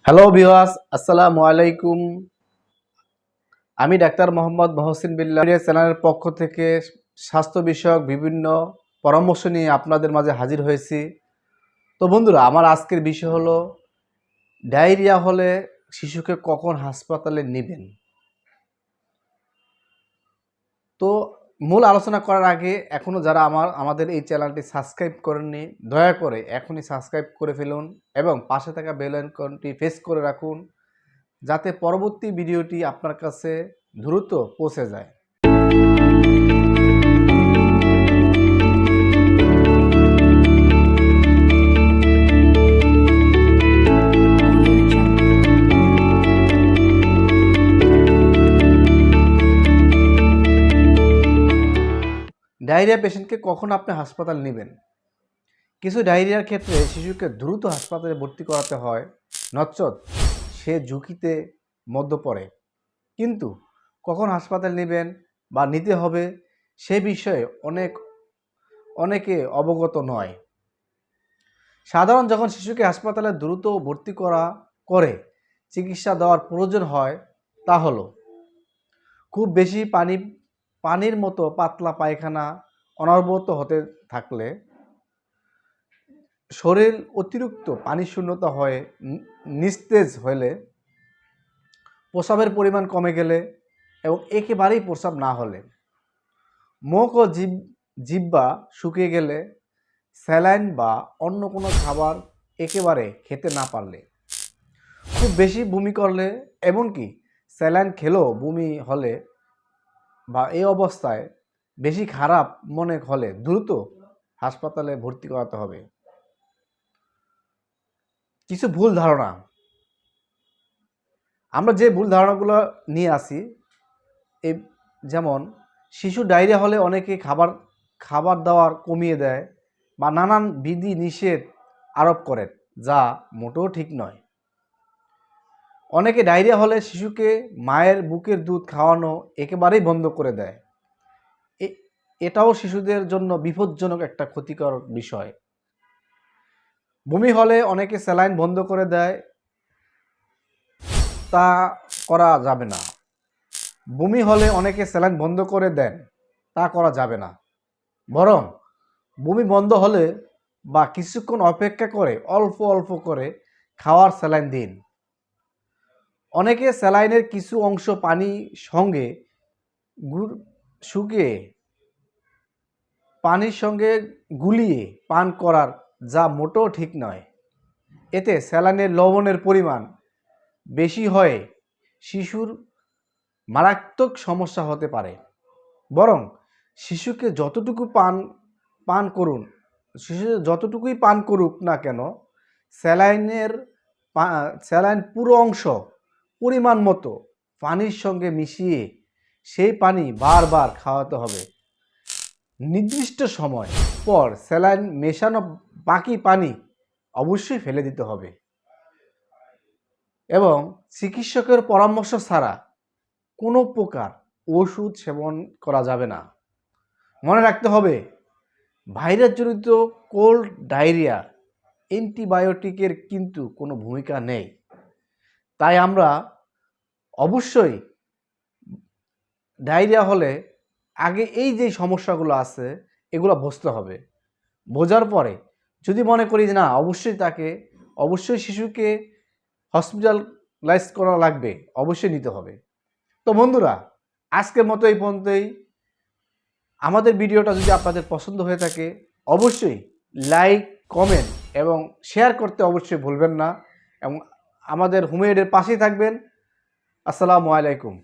Hello viewers, আসসালামু আলাইকুম। আমি ডাক্তার মোহাম্মদ মহসিন বিল্লাহ চ্যানেলের পক্ষ থেকে স্বাস্থ্য বিষয়ক বিভিন্ন পরামর্শ নিয়ে আপনাদের মাঝে হাজির হয়েছি। তো বন্ধুরা, আমার আজকের বিষয় হলো ডায়রিয়া হলে শিশুকে কখন হাসপাতালে নেবেন। তো মূল আলোচনা করার আগে এখনও যারা আমাদের এই চ্যানেলটি সাবস্ক্রাইব করেননি, দয়া করে এখনই সাবস্ক্রাইব করে ফেলুন এবং পাশে থাকা বেল আইকনটি প্রেস করে রাখুন, যাতে পরবর্তী ভিডিওটি আপনার কাছে দ্রুত পৌঁছে যায়। ডায়রিয়া পেশেন্টকে কখন আপনি হাসপাতাল নেবেন। কিছু ডায়রিয়ার ক্ষেত্রে শিশুকে দ্রুত হাসপাতালে ভর্তি করাতে হয়, নচেৎ সে ঝুঁকিতে মধ্যে পড়ে। কিন্তু কখন হাসপাতাল নেবেন বা নিতে হবে সে বিষয়ে অনেকে অবগত নয়। সাধারণ যখন শিশুকে হাসপাতালে দ্রুত ভর্তি করে চিকিৎসা দেওয়ার প্রয়োজন হয়, তা হলো খুব বেশি পানির মতো পাতলা পায়খানা অনবরত হতে থাকলে, শরীর অতিরিক্ত পানি শূন্যতা হয়ে নিস্তেজ হলে, প্রস্রাবের পরিমাণ কমে গেলে এবং একেবারেই প্রস্রাব না হলে, মুখ ও জিহ্বা শুকিয়ে গেলে, স্যালাইন বা অন্য কোনো খাবার একেবারে খেতে না পারলে, খুব বেশি বমি করলে, এমনকি স্যালাইন খেলেও বমি হলে বা এই অবস্থায় বেশি খারাপ মনে হলে দ্রুত হাসপাতালে ভর্তি করাতে হবে। কিছু ভুল ধারণা, আমরা যে ভুল ধারণাগুলো নিয়ে আসি, যেমন শিশু ডায়রিয়া হলে অনেকে খাবার দাবার কমিয়ে দেয় বা নানান বিধি নিষেধ আরোপ করেন, যা মোটেও ঠিক নয়। অনেকে ডায়রিয়া হলে শিশুকে মায়ের বুকের দুধ খাওয়ানো একেবারেই বন্ধ করে দেয়। এটাও শিশুদের জন্য বিপজ্জনক একটা ক্ষতিকর বিষয়। বমি হলে অনেকে স্যালাইন বন্ধ করে দেয়, তা করা যাবে না। বমি হলে অনেকে স্যালাইন বন্ধ করে দেন, তা করা যাবে না। বরং বমি বন্ধ হলে বা কিছুক্ষণ অপেক্ষা করে অল্প অল্প করে খাওয়ার স্যালাইন দিন। অনেকে স্যালাইনের কিছু অংশ পানি সঙ্গে শুকিয়ে পানির সঙ্গে গুলিয়ে পান করার, যা মোটেও ঠিক নয়। এতে স্যালাইনের লবণের পরিমাণ বেশি হয়ে শিশুর মারাত্মক সমস্যা হতে পারে। বরং শিশুকে যতটুকুই পান করুক না কেন, স্যালাইন পুরো অংশ পরিমাণ মতো পানির সঙ্গে মিশিয়ে সেই পানি বারবার খাওয়াতে হবে। নির্দিষ্ট সময় পর স্যালাইন মেশানো বাকি পানি অবশ্যই ফেলে দিতে হবে এবং চিকিৎসকের পরামর্শ ছাড়া কোনো প্রকার ওষুধ সেবন করা যাবে না। মনে রাখতে হবে, ভাইরাসজনিত কোল্ড ডায়রিয়া অ্যান্টিবায়োটিকের কিন্তু কোনো ভূমিকা নেই। তাই আমরা অবশ্যই ডায়রিয়া হলে আগে এই যে সমস্যাগুলো আছে এগুলো বুঝতে হবে। বোঝার পরে যদি মনে করি যে না, অবশ্যই শিশুকে হসপিটালাইজ করা লাগবে, অবশ্যই নিতে হবে। তো বন্ধুরা, আজকের মতো এই পর্যন্তই। আমাদের ভিডিওটা যদি আপনাদের পছন্দ হয়ে থাকে, অবশ্যই লাইক, কমেন্ট এবং শেয়ার করতে অবশ্যই ভুলবেন না এবং আমাদের হোমএডের পাশেই থাকবেন। আসসালামু আলাইকুম।